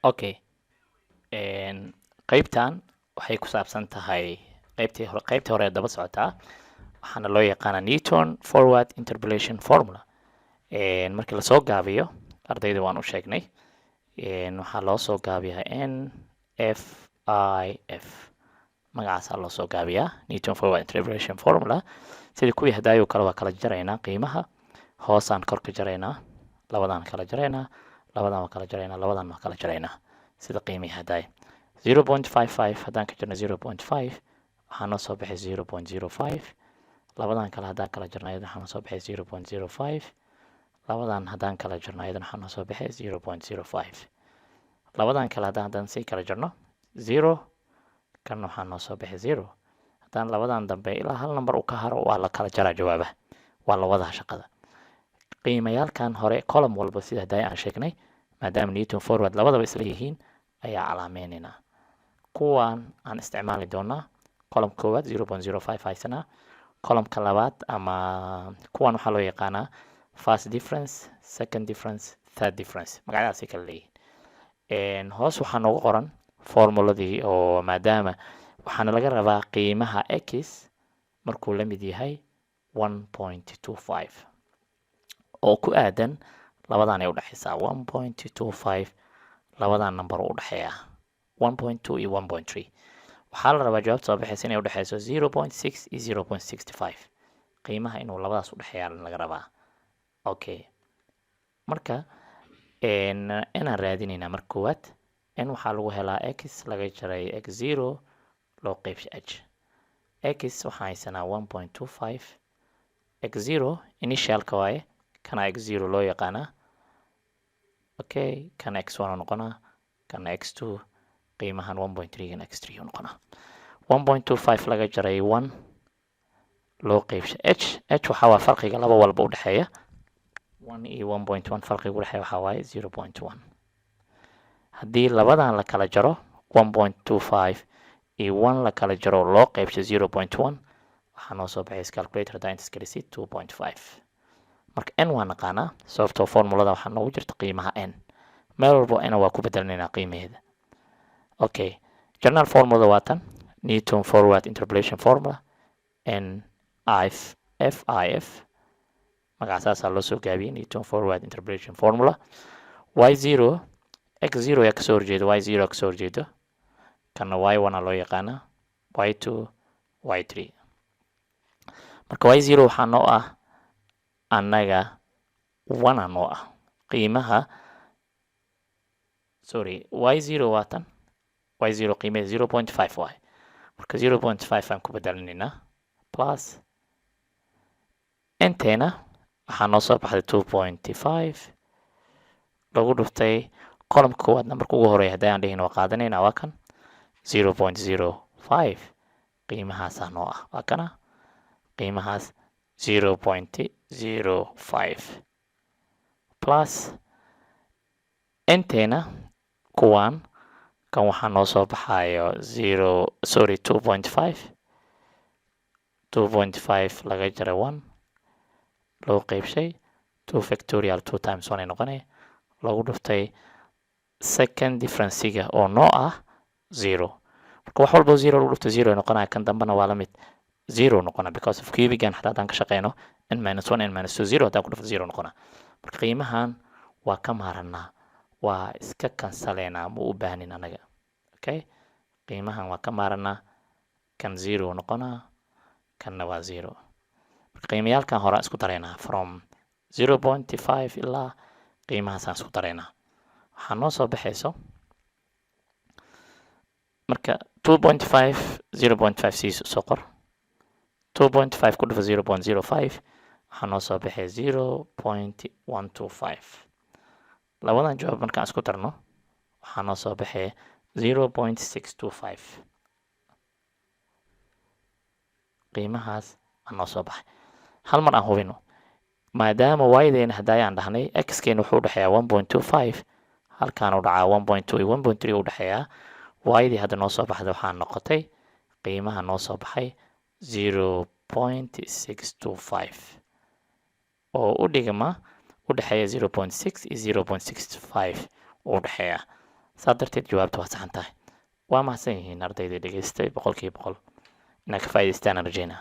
Okay, qaybtan waxay ku saabsan tahay qaybtii hore daba socotaa, waxaana loo yaqaanaa Newton forward interpolation formula. Markii lasoo gaabiyo ardayda waan u sheegnay, waxaa loo soo gaabiyaa NFIF, magacaasaa loo soo gaabiyaa Newton forward interpolation formula. Sidii kuwii hadaayo kale waa kala jaraynaa qiimaha, hoosaan kor ka jaraynaa, labadaan kala jaraynaa, labadaan waa kala jaraynaa, labadaan waa kala jaraynaa, sida qiimihii hadaay 0.55 haddaan ka jirno 0.5 waxaa noo soo baxay 0.05. labadan kale haddaan kala jirno ayadana waxaa noo soo baxay 0.05. labadan haddaan kala jirno ayadana waxaa noo soo baxay 0.05. labadan kale haddaan sii kala jirno 0, kan waxaa noo soo baxay 0. haddaan labadan dambe ilaa hal number u ka haro waa la kala jaraa jawaabaha, waa la wadaa shaqada. qiimayaalkan hore column walba sida hadda aan sheegnay, maadaama Newton forward labadaba isla yihiin ayaa calaameynayna. kuwan aan isticmaali doonaa column koowaad 0.05 haysanaa, columnka labaad ama kuwan waxaa loo yaqaanaa first difference, second difference, third difference, magacyadaasay kala leeyihiin. hoos waxaa noogu qoran formuladii oo maadaama waxaana laga rabaa qiimaha x markuu la mid yahay 1.25 oo ku aadan labadan ay u dhaxaysaa 1.25. labadan number u dhaxeeya 1.2 iyo 1.3. waxaa la rabaa jawaabta soo baxaysa inay u dhaxayso 0.6 iyo 0.65. qiimaha inuu labadaas u dhaxeeyaa laga rabaa. Okay, marka inaan raadinaynaa marka koowaad n waxaa lagu helaa x laga jaray x0 loo qaybshay h. x waxaan haysanaa 1.25, x0 initialka waaye, kana x0 loo yaqaanaa. Okay, kana x1 noqonaa, kana x2, qiimahan 1.3 kana x3 noqonaa. 1.25 laga jaray 1 loo qaybshay h. h waxaa waa farqiga laba walba u dhaxeeya 1 iyo 1.1, farqiga u dhaxeeya waxaa waaye 0.1. haddii labadan la kala jaro 1.25 iyo 1 la kala jaro loo qaybshay 0.1 waxaa noo soo baxay calculator haddaan intaas gelisid 2.5. marka n waa naqaanaa sababtoo formulada waxaa noogu jirta qiimaha n, meel walbo n waa ku bedelnaynaa qiimaheeda. Okay, general formula waa tan Newton forward interpolation formula NFIF, magacaasaa loo soo gaabiyey Newton forward interpolation formula. y0 x0 yaa kasoo horjeedo, y0 kasoo horjeedo, kana y1 loo yaqaanaa, y2, y3. marka y0 waxaa noo ah annaga 1 noo ah qiimaha, sorry, y0 waa tan, y0 qiimaha 0.5 waay, marka 0.5 aan ku bedelinaynaa plus inteena waxaa noo soo baxday 2.5 lagu dhuftay column koowaad numberka ugu horeeya haddii aan dhihin waa qaadanaynaa, waa kan 0.05. qiimahaasaa noo ah, waa kana qiimahaas 0.05 plus inteena kuwan kan waxaa noo soo baxayo 2.5 laga jaray 1 loo qaybshay 2 factorial 2 times 1 ay noqonay lagu dhuftay second difference-ga oo noo ah 0. marka wax walba 0 lagu dhufto 0 ay noqonaya, kan dambana waa la mid 0 noqona because of cubigan xataa haddaan ka shaqeyno n-1 n-2 0 haddaan ku dhufto 0 noqona. marka qiimahan waa ka maaranaa, waa iska kansaleynaa, ma u baahnin anaga. Okay, qiimahan waa ka maaranaa, kan 0 noqonaa, kanna waa 0. marka qiimayaalkan hore isku dareynaa from 0.5 ilaa qiimahaasaan isku dareynaa, waxaa noo soo baxayso marka 2.5 0.5 siis soo qor, 2.5 ku dhufa 0.05 waxaa noo soo baxay 0.125. labadan jawaab markaan isku darno waxaa noo soo baxay 0.625. qiimahaas aan noo soo baxay. hal mar aan hubino, maadaama y-deena haddaayaan dhahnay x-keena wuxuu u dhexeeyaa 1.25, halkaan u dhacaa 1.2 iyo 1.3 u dhexeeyaa, y-dii hadda noo soo baxda waxaa noqotay qiimaha noo soo baxay 0.625 oo u dhigma u dhexeeya 0.6 iyo 0.65 u dhexeeya. saa darteed jawaabtu waa saxan tahay. waa mahadsan yihiin ardaydii dhegeystay boqolkiiba boqol inaad ka faa'iidaystaan aan rajeynaa.